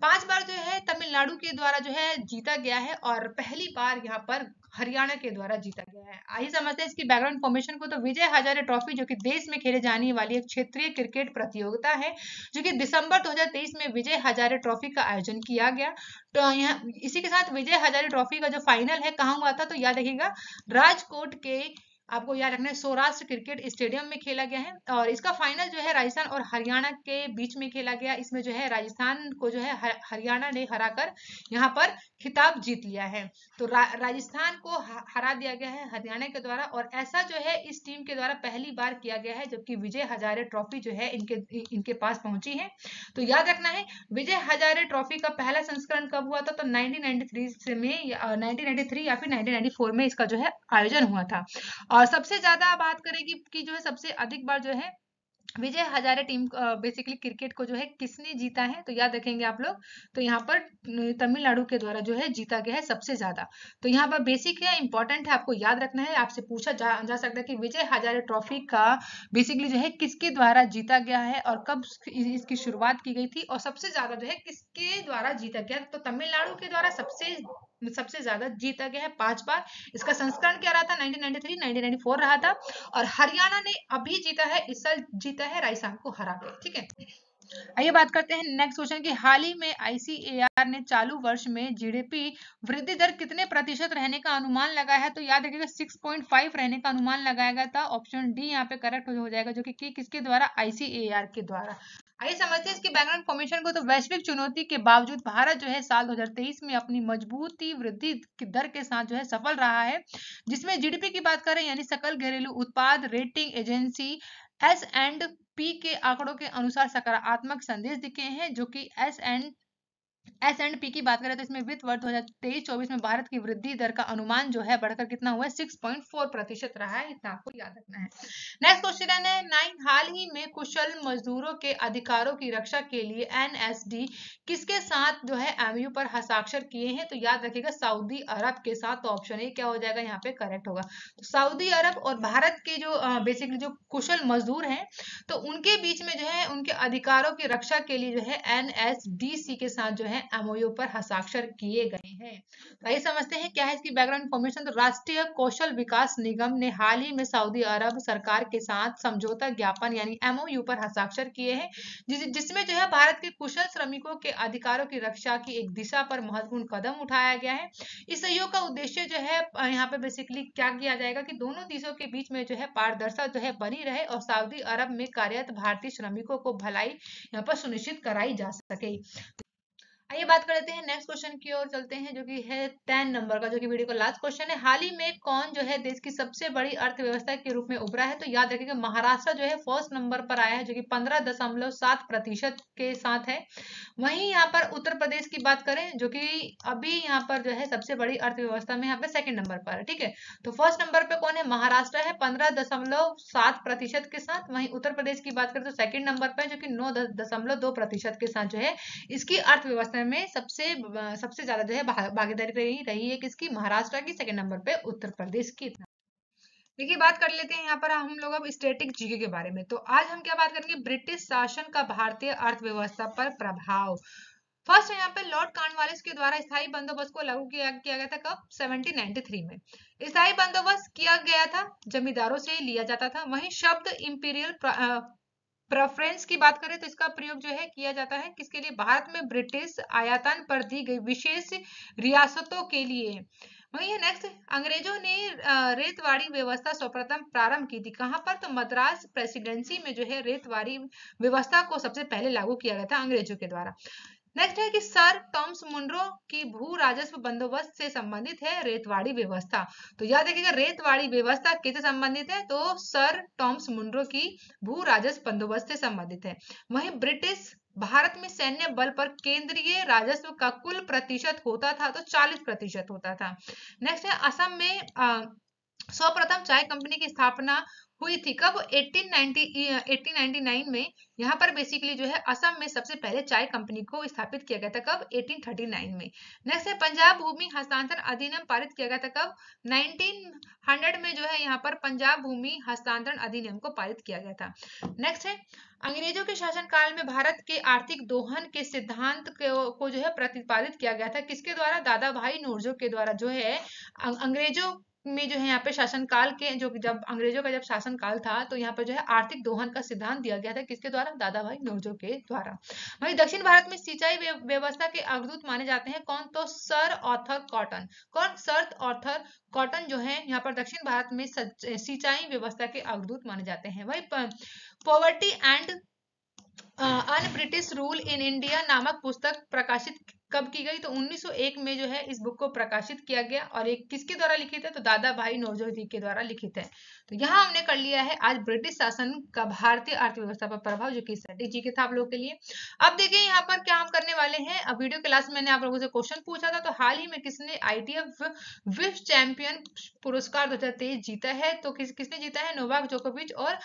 5 बार जो है तमिलनाडु के द्वारा जो है जीता गया है, और पहली बार यहाँ पर हरियाणा के द्वारा जीता गया है। आइए समझते हैं इसकी बैकग्राउंड इन्फॉर्मेशन को। तो विजय हजारे ट्रॉफी जो कि देश में खेले जाने वाली एक क्षेत्रीय क्रिकेट प्रतियोगिता है, जो कि दिसंबर 2023 में विजय हजारे ट्रॉफी का आयोजन किया गया। तो यहाँ इसी के साथ विजय हजारे ट्रॉफी का जो फाइनल है कहाँ हुआ था, तो याद रखिएगा राजकोट के, आपको याद रखना है, सौराष्ट्र क्रिकेट स्टेडियम में खेला गया है। और इसका फाइनल जो है राजस्थान और हरियाणा के बीच में खेला गया। इसमें जो है राजस्थान को जो है हरियाणा ने हराकर यहाँ पर खिताब जीत लिया है। तो राजस्थान को हरा दिया गया है हरियाणा के द्वारा, और ऐसा जो है इस टीम के द्वारा पहली बार किया गया है, जबकि विजय हजारे ट्रॉफी जो है इनके पास पहुंची है। तो याद रखना है, विजय हजारे ट्रॉफी का पहला संस्करण कब हुआ था, तो 1993 या फिर 1994 में इसका जो है आयोजन हुआ था। और सबसे ज्यादा बात करेगी कि जो है सबसे अधिक बार जो है Vijay Hazare team basically cricket को जो है किसने जीता है, तो याद रखेंगे आप लोग। तो यहाँ पर तमिलनाडु के द्वारा जो है जीता गया है सबसे ज्यादा। तो यहाँ पर बेसिक है, इंपॉर्टेंट है, आपको याद रखना है। आपसे पूछा जा सकता है कि विजय हजारे ट्रॉफी का बेसिकली जो है किसके द्वारा जीता गया है और कब इसकी शुरुआत की गई थी, और सबसे ज्यादा जो है किसके द्वारा जीता गया। तो तमिलनाडु के द्वारा सबसे ज्यादा जीता गया है 5 बार। इसका संस्करण क्या रहा था, 1993 1994 रहा था। और हरियाणा ने अभी जीता है, इस साल जीता है राजस्थान को हरा के। ठीक है, आइए बात करते हैं नेक्स्ट क्वेश्चन की। हाल ही में ICAR ने चालू वर्ष में GDP वृद्धि दर कितने प्रतिशत रहने का अनुमान लगाया है? तो याद रखिएगा 6.5 रहने का अनुमान लगाया गया था। ऑप्शन डी यहाँ पे करेक्ट हो जाएगा, जो कि किसके द्वारा, ICAR के द्वारा। आइए समझते हैं इसकी बैकग्राउंड इन्फॉर्मेशन को। तो वैश्विक चुनौती के बावजूद भारत जो है साल 2023 में अपनी मजबूती वृद्धि की दर के साथ जो है सफल रहा है, जिसमें GDP की बात करें यानी सकल घरेलू उत्पाद रेटिंग एजेंसी S&P के आंकड़ों के अनुसार सकारात्मक संदेश दिखे हैं, जो कि S&P की बात करें तो इसमें वित्त वर्ष 2023-24 में भारत की वृद्धि दर का अनुमान जो है बढ़कर कितना हुआ है, 6.4% रहा है। इतना आपको याद रखना है। नेक्स्ट क्वेश्चन है 9, हाल ही में कुशल मजदूरों के अधिकारों की रक्षा के लिए NSD किसके साथ जो है MOU पर हस्ताक्षर किए हैं? तो याद रखिएगा सऊदी अरब के साथ। तो ऑप्शन ए क्या हो जाएगा यहाँ पे करेक्ट होगा। तो सऊदी अरब और भारत के जो बेसिकली जो कुशल मजदूर हैं, तो उनके बीच में जो है उनके अधिकारों की रक्षा के लिए जो है NSDC के साथ जो है MOU पर हस्ताक्षर किए गए हैं। तो आइए समझते हैं क्या है इसकी बैकग्राउंड इन्फॉर्मेशन। तो राष्ट्रीय कौशल विकास निगम ने हाल ही में सऊदी अरब सरकार के साथ समझौता ज्ञापन यानी MOU पर हस्ताक्षर किए हैं, जिसमें जो है भारत के कुशल श्रमिकों के अधिकारों की रक्षा की एक दिशा पर महत्वपूर्ण कदम उठाया गया है। इस सहयोग का उद्देश्य जो है यहाँ पे बेसिकली क्या किया जाएगा कि दोनों देशों के बीच में जो है पारदर्शिता जो है बनी रहे, और सऊदी अरब में कार्यरत भारतीय श्रमिकों को भलाई यहाँ पर सुनिश्चित कराई जा सके। आइए बात कर लेते हैं नेक्स्ट क्वेश्चन की ओर चलते हैं, जो कि है 10 नंबर का, जो कि वीडियो का लास्ट क्वेश्चन है। हाल ही में कौन जो है देश की सबसे बड़ी अर्थव्यवस्था के रूप में उभरा है? तो याद रखिएगा महाराष्ट्र जो है फर्स्ट नंबर पर आया है, जो कि 15.7% के साथ है। वहीं यहाँ पर उत्तर प्रदेश की बात करें, जो कि अभी यहाँ पर जो है सबसे बड़ी अर्थव्यवस्था में यहाँ पे सेकंड नंबर पर है। ठीक है, तो फर्स्ट नंबर पे कौन है, महाराष्ट्र है 15.7% के साथ। वहीं उत्तर प्रदेश की बात करें तो सेकंड नंबर पर, जो कि 9.2% के साथ जो है इसकी अर्थव्यवस्था में सबसे ज्यादा जो है भागीदारी रही है किसकी, महाराष्ट्र की। सेकंड नंबर पे उत्तर प्रदेश की। देखिए बात कर लेते हैं यहाँ पर हम लोग अब स्टैटिक जीके के बारे में। तो आज हम क्या बात करेंगे, ब्रिटिश शासन का भारतीय अर्थव्यवस्था पर प्रभाव। फर्स्ट यहाँ पे लॉर्ड कॉर्नवालिस के द्वारा स्थायी बंदोबस्त को लागू किया गया था कब, 1793 में। स्थायी बंदोबस्त किया गया था, जमींदारों से लिया जाता था। वहीं शब्द इंपीरियल प्रेफरेंस की बात करें तो इसका प्रयोग जो है किया जाता है किसके लिए, भारत में ब्रिटिश आयातन पर दी गई विशेष रियासतों के लिए। वही है नेक्स्ट, अंग्रेजों ने रेतवाड़ी व्यवस्था सर्वप्रथम प्रारंभ की थी कहां पर, तो मद्रास प्रेसिडेंसी में जो है रेतवाड़ी व्यवस्था को सबसे पहले लागू किया गया था अंग्रेजों के द्वारा। नेक्स्ट है कि सर टॉमस मुनरो की भू राजस्व बंदोबस्त से संबंधित है रेतवाड़ी व्यवस्था। तो याद रखिएगा रेतवाड़ी व्यवस्था किससे संबंधित है, तो सर टॉमस मुनरो की भू राजस्व बंदोबस्त से संबंधित है। वहीं ब्रिटिश भारत में सैन्य बल पर केंद्रीय राजस्व का कुल प्रतिशत होता था तो 40% होता था। नेक्स्ट है असम में सर्वप्रथम चाय कंपनी की स्थापना हुई थी कब, 1899 में। यहाँ पर बेसिकली जो है असम में सबसे पहले चाय कंपनी को स्थापित किया गया था कब, 1839 में। नेक्स्ट है पंजाब भूमि हस्तांतरण अधिनियम पारित किया गया था कब, 1900 में जो है यहाँ पर पंजाब भूमि हस्तांतरण अधिनियम को पारित किया गया था। नेक्स्ट है अंग्रेजों के शासनकाल में भारत के आर्थिक दोहन के सिद्धांत को जो है प्रतिपादित किया गया था किसके द्वारा, दादा भाई नौरोजी के द्वारा जो है अंग्रेजों में जो है यहाँ पे शासनकाल के जो जब अंग्रेजों का जब शासनकाल था तो यहाँ पर जो है आर्थिक दोहन का सिद्धांत दिया गया था किसके द्वारा, दादा भाई नौरोजी के द्वारा। वहीं दक्षिण भारत में सिंचाई व्यवस्था के अग्रदूत माने जाते हैं कौन, तो सर आर्थर कॉटन। कौन, सर आर्थर कॉटन जो है यहाँ पर दक्षिण भारत में सिंचाई व्यवस्था के अग्रदूत माने जाते हैं। वही poverty and un British rule in India नामक पुस्तक प्रकाशित कब की गई, तो 1901 में जो है इस बुक को प्रकाशित किया गया और एक किसके द्वारा लिखित है, तो दादा भाई नौरोजी के द्वारा लिखित है। तो यहाँ हमने कर लिया है आज ब्रिटिश शासन का भारतीय अर्थव्यवस्था पर प्रभाव, जो कि स्ट्रेटेजी के था आप लोगों के लिए। अब देखिए यहाँ पर क्या हम करने वाले हैं। अब वीडियो क्लास में मैंने आप लोगों से क्वेश्चन पूछा था, तो हाल ही में किसने ITF विश्व चैंपियन पुरस्कार 2023 जीता है, तो किसने जीता है, नोवाक जोकोविच और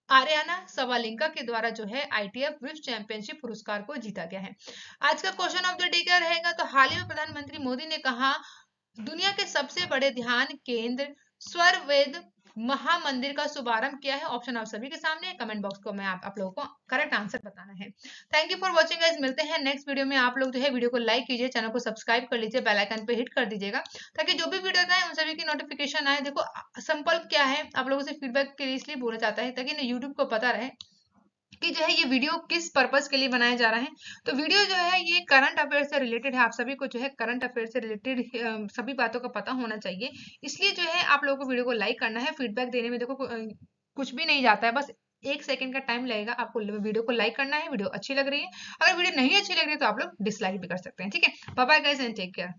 आर्याना सवालिंका के द्वारा जो है ITF विश्व चैंपियनशिप पुरस्कार को जीता गया है। आज का क्वेश्चन ऑफ द डे क्या रहेगा, तो हाल ही में प्रधानमंत्री मोदी ने कहा दुनिया के सबसे बड़े ध्यान केंद्र स्वर्वेद महामंदिर का शुभारंभ किया है। ऑप्शन आप सभी के सामने है, कमेंट बॉक्स को मैं आप लोगों को करेक्ट आंसर बताना है। Thank you for watching guys, मिलते हैं नेक्स्ट वीडियो में। आप लोग जो है वीडियो को लाइक कीजिए, चैनल को सब्सक्राइब कर लीजिए, बेल आइकन पे हिट कर दीजिएगा ताकि जो भी वीडियो आए उन सभी की नोटिफिकेशन आए। देखो सिंपल क्या है, आप लोगों से फीडबैक के लिए इसलिए बोला जाता है ताकि ना यूट्यूब को पता रहे कि जो है ये वीडियो किस पर्पस के लिए बनाया जा रहा है। तो वीडियो जो है ये करंट अफेयर से रिलेटेड है, आप सभी को जो है करंट अफेयर से रिलेटेड सभी बातों का पता होना चाहिए। इसलिए जो है आप लोगों को वीडियो को लाइक करना है। फीडबैक देने में देखो कुछ भी नहीं जाता है, बस 1 सेकंड का टाइम लगेगा आपको वीडियो को लाइक करना है। वीडियो अच्छी लग रही है, अगर वीडियो नहीं अच्छी लग रही है तो आप लोग डिसलाइक भी कर सकते हैं। ठीक है, bye bye guys and take care.